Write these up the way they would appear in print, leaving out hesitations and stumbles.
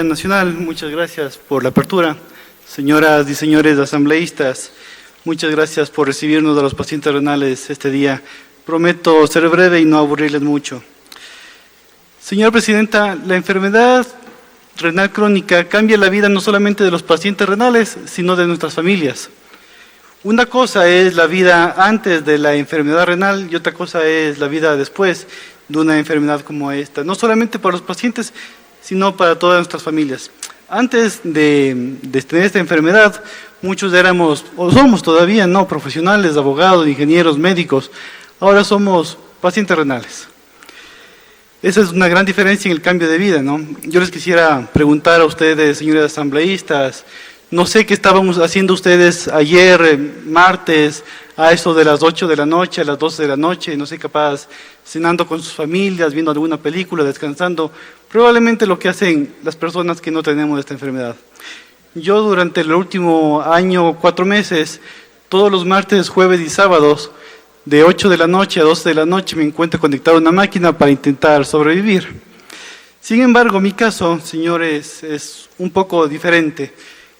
Nacional, muchas gracias por la apertura. Señoras y señores asambleístas, muchas gracias por recibirnos a los pacientes renales este día. Prometo ser breve y no aburrirles mucho. Señora Presidenta, la enfermedad renal crónica cambia la vida no solamente de los pacientes renales, sino de nuestras familias. Una cosa es la vida antes de la enfermedad renal y otra cosa es la vida después de una enfermedad como esta. No solamente para los pacientes, sino para todas nuestras familias. Antes de tener esta enfermedad, muchos éramos, o somos todavía, no profesionales, abogados, ingenieros, médicos. Ahora somos pacientes renales. Esa es una gran diferencia en el cambio de vida, ¿no? Yo les quisiera preguntar a ustedes, señores asambleístas, no sé qué estábamos haciendo ustedes ayer, martes, a eso de las 8 de la noche, a las 12 de la noche, no sé, capaz cenando con sus familias, viendo alguna película, descansando, probablemente lo que hacen las personas que no tenemos esta enfermedad. Yo durante el último año, 4 meses, todos los martes, jueves y sábados, de 8 de la noche a 12 de la noche me encuentro conectado a una máquina para intentar sobrevivir. Sin embargo, mi caso, señores, es un poco diferente.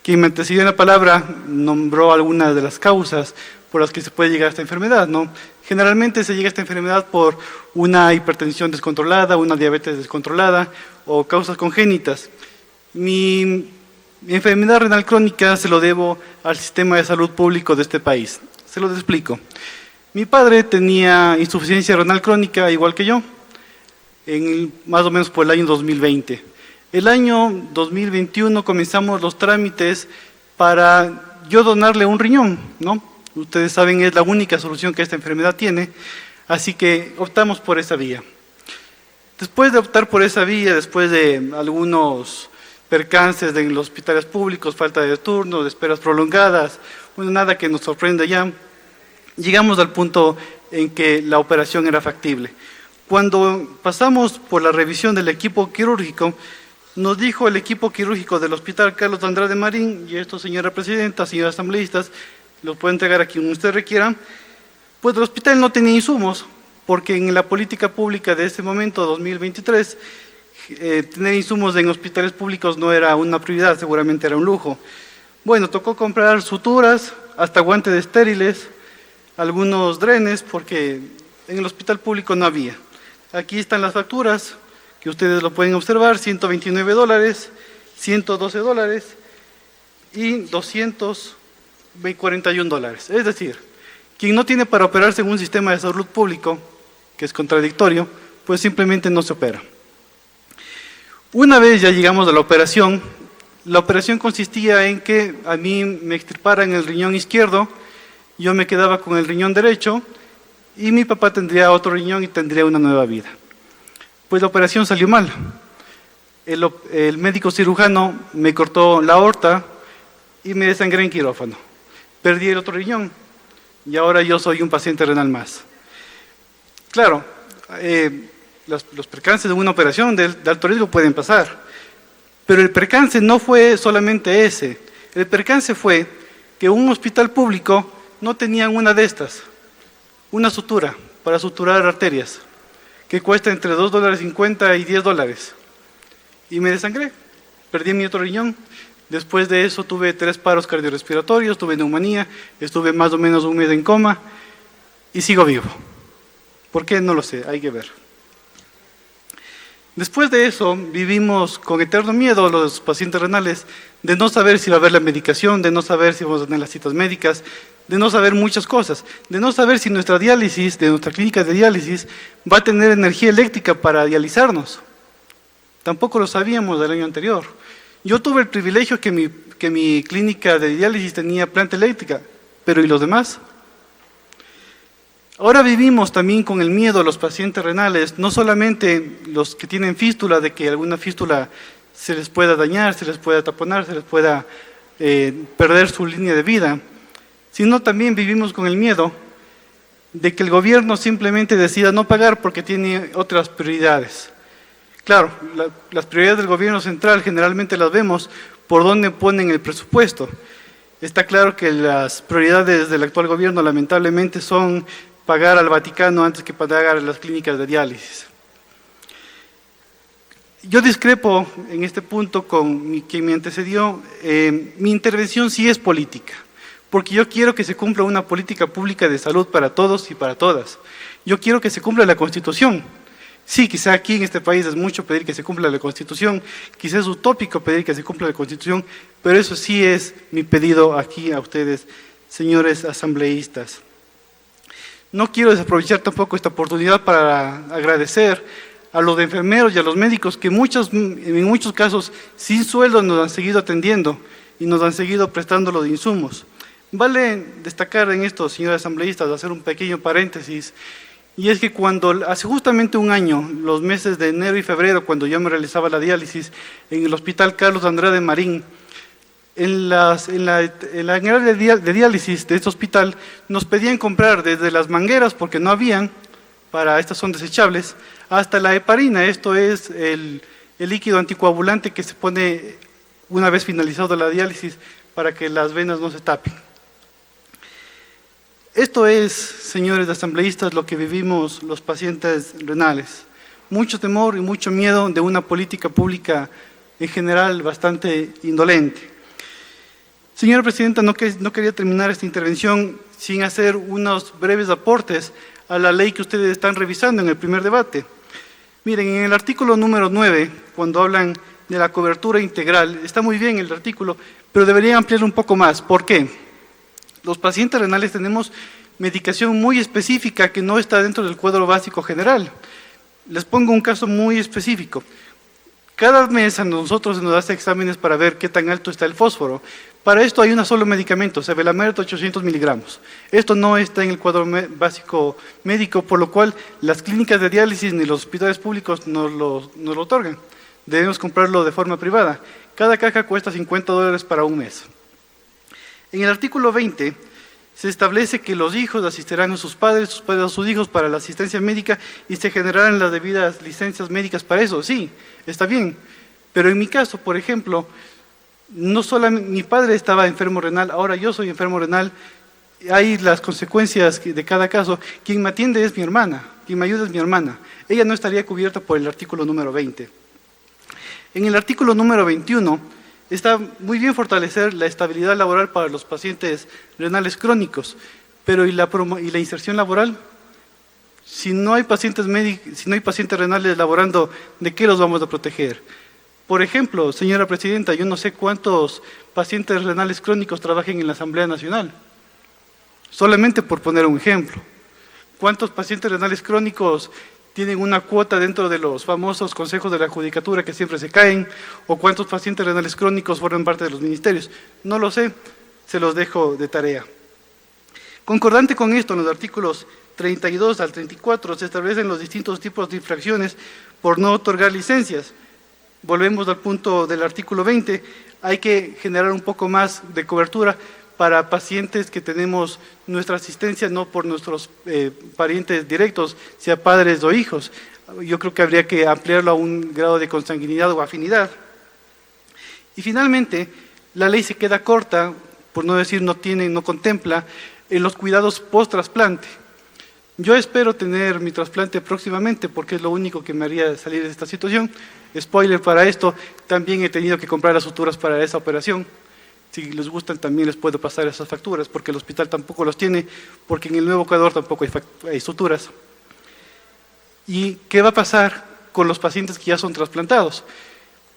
Quien me antecedió en la palabra nombró algunas de las causas por las que se puede llegar a esta enfermedad, ¿no? Generalmente se llega a esta enfermedad por una hipertensión descontrolada, una diabetes descontrolada o causas congénitas. Mi enfermedad renal crónica se lo debo al sistema de salud público de este país. Se lo explico. Mi padre tenía insuficiencia renal crónica igual que yo, más o menos por el año 2020. El año 2021 comenzamos los trámites para yo donarle un riñón, ¿no? Ustedes saben, es la única solución que esta enfermedad tiene, así que optamos por esa vía. Después de optar por esa vía, después de algunos percances en los hospitales públicos, falta de turno, de esperas prolongadas, bueno, nada que nos sorprenda ya, llegamos al punto en que la operación era factible. Cuando pasamos por la revisión del equipo quirúrgico, nos dijo el equipo quirúrgico del Hospital Carlos Andrade Marín, y esto, señora Presidenta, señores asambleístas, lo puedo entregar a quien usted requiera, pues el hospital no tenía insumos, porque en la política pública de ese momento, 2023, tener insumos en hospitales públicos no era una prioridad, seguramente era un lujo. Bueno, tocó comprar suturas, hasta guantes estériles, algunos drenes, porque en el hospital público no había. Aquí están las facturas, que ustedes lo pueden observar, $129, $112 y $241. Es decir, quien no tiene para operarse en un sistema de salud público, que es contradictorio, pues simplemente no se opera. Una vez ya llegamos a la operación consistía en que a mí me extirparan el riñón izquierdo, yo me quedaba con el riñón derecho y mi papá tendría otro riñón y tendría una nueva vida. Pues la operación salió mal. El médico cirujano me cortó la aorta y me desangré en quirófano. Perdí el otro riñón y ahora yo soy un paciente renal más. Claro, los percances de una operación de alto riesgo pueden pasar, pero el percance no fue solamente ese. El percance fue que un hospital público no tenía una de estas, una sutura para suturar arterias, que cuesta entre $2.50 y $10. Y me desangré, perdí mi otro riñón. Después de eso tuve 3 paros cardiorrespiratorios, tuve neumonía, estuve más o menos un mes en coma y sigo vivo. ¿Por qué? No lo sé, hay que ver. Después de eso vivimos con eterno miedo los pacientes renales de no saber si va a haber la medicación, de no saber si vamos a tener las citas médicas, de no saber muchas cosas, de no saber si nuestra diálisis, de nuestra clínica de diálisis, va a tener energía eléctrica para dializarnos. Tampoco lo sabíamos del año anterior. Yo tuve el privilegio que mi clínica de diálisis tenía planta eléctrica, pero ¿y los demás? Ahora vivimos también con el miedo a los pacientes renales, no solamente los que tienen fístula, de que alguna fístula se les pueda dañar, se les pueda taponar, se les pueda perder su línea de vida, sino también vivimos con el miedo de que el gobierno simplemente decida no pagar porque tiene otras prioridades. Claro, las prioridades del gobierno central generalmente las vemos por dónde ponen el presupuesto. Está claro que las prioridades del actual gobierno lamentablemente son pagar al Vaticano antes que pagar a las clínicas de diálisis. Yo discrepo en este punto con quien me antecedió. Mi intervención sí es política, porque yo quiero que se cumpla una política pública de salud para todos y para todas. Yo quiero que se cumpla la Constitución. Sí, quizá aquí en este país es mucho pedir que se cumpla la Constitución, quizá es utópico pedir que se cumpla la Constitución, pero eso sí es mi pedido aquí a ustedes, señores asambleístas. No quiero desaprovechar tampoco esta oportunidad para agradecer a los enfermeros y a los médicos que en muchos casos sin sueldo nos han seguido atendiendo y nos han seguido prestando los insumos. Vale destacar en esto, señores asambleístas, hacer un pequeño paréntesis, y es que cuando hace justamente un año, los meses de enero y febrero, cuando yo me realizaba la diálisis en el Hospital Carlos Andrade Marín, en la área de diálisis de este hospital nos pedían comprar desde las mangueras, porque no habían, estas son desechables, hasta la heparina. Esto es el líquido anticoagulante que se pone una vez finalizado la diálisis para que las venas no se tapen. Esto es, señores asambleístas, lo que vivimos los pacientes renales. Mucho temor y mucho miedo de una política pública en general bastante indolente. Señora Presidenta, no quería terminar esta intervención sin hacer unos breves aportes a la ley que ustedes están revisando en el primer debate. Miren, en el artículo número 9, cuando hablan de la cobertura integral, está muy bien el artículo, pero debería ampliar un poco más. ¿Por qué? Los pacientes renales tenemos medicación muy específica que no está dentro del cuadro básico general. Les pongo un caso muy específico. Cada mes a nosotros se nos hace exámenes para ver qué tan alto está el fósforo. Para esto hay un solo medicamento, Sevelamer 800 miligramos. Esto no está en el cuadro básico médico, por lo cual las clínicas de diálisis ni los hospitales públicos nos lo otorgan. Debemos comprarlo de forma privada. Cada caja cuesta $50 para un mes. En el artículo 20 se establece que los hijos asistirán a sus padres a sus hijos para la asistencia médica y se generarán las debidas licencias médicas para eso. Sí, está bien, pero en mi caso, por ejemplo, no solamente mi padre estaba enfermo renal, ahora yo soy enfermo renal, hay las consecuencias de cada caso. Quien me atiende es mi hermana, quien me ayuda es mi hermana. Ella no estaría cubierta por el artículo número 20. En el artículo número 21 está muy bien fortalecer la estabilidad laboral para los pacientes renales crónicos, pero ¿y la inserción laboral? Si no hay pacientes renales laborando, ¿de qué los vamos a proteger? Por ejemplo, señora Presidenta, yo no sé cuántos pacientes renales crónicos trabajan en la Asamblea Nacional, solamente por poner un ejemplo. ¿Cuántos pacientes renales crónicos tienen una cuota dentro de los famosos consejos de la judicatura que siempre se caen? ¿O cuántos pacientes renales crónicos forman parte de los ministerios? No lo sé, se los dejo de tarea. Concordante con esto, en los artículos 32 al 34 se establecen los distintos tipos de infracciones por no otorgar licencias. Volvemos al punto del artículo 20, hay que generar un poco más de cobertura para pacientes que tenemos nuestra asistencia no por nuestros parientes directos, sea padres o hijos. Yo creo que habría que ampliarlo a un grado de consanguinidad o afinidad. Y finalmente, la ley se queda corta, por no decir no contempla, en los cuidados post-trasplante. Yo espero tener mi trasplante próximamente porque es lo único que me haría salir de esta situación. Spoiler para esto, también he tenido que comprar las suturas para esa operación. Si les gustan también les puedo pasar esas facturas porque el hospital tampoco los tiene, porque en el Nuevo Ecuador tampoco hay suturas. ¿Y qué va a pasar con los pacientes que ya son trasplantados?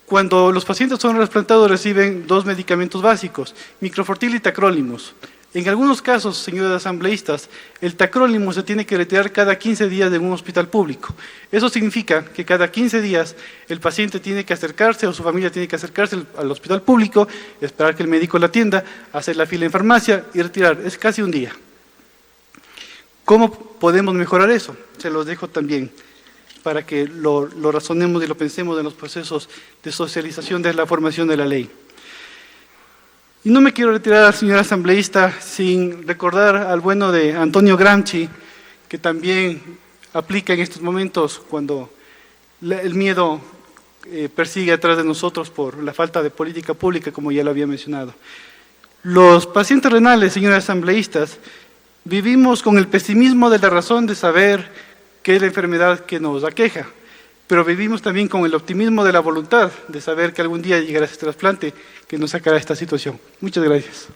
Cuando los pacientes son trasplantados reciben dos medicamentos básicos, microfortil y tacrolimus. En algunos casos, señores asambleístas, el tacrolimus se tiene que retirar cada 15 días de un hospital público. Eso significa que cada 15 días el paciente tiene que acercarse o su familia tiene que acercarse al hospital público, esperar que el médico la atienda, hacer la fila en farmacia y retirar. Es casi un día. ¿Cómo podemos mejorar eso? Se los dejo también para que lo razonemos y lo pensemos en los procesos de socialización de la formación de la ley. Y no me quiero retirar, señor asambleísta, sin recordar al bueno de Antonio Gramsci, que también aplica en estos momentos cuando el miedo persigue atrás de nosotros por la falta de política pública, como ya lo había mencionado. Los pacientes renales, señores asambleístas, vivimos con el pesimismo de la razón de saber qué es la enfermedad que nos aqueja, pero vivimos también con el optimismo de la voluntad de saber que algún día llegará ese trasplante que nos sacará de esta situación. Muchas gracias.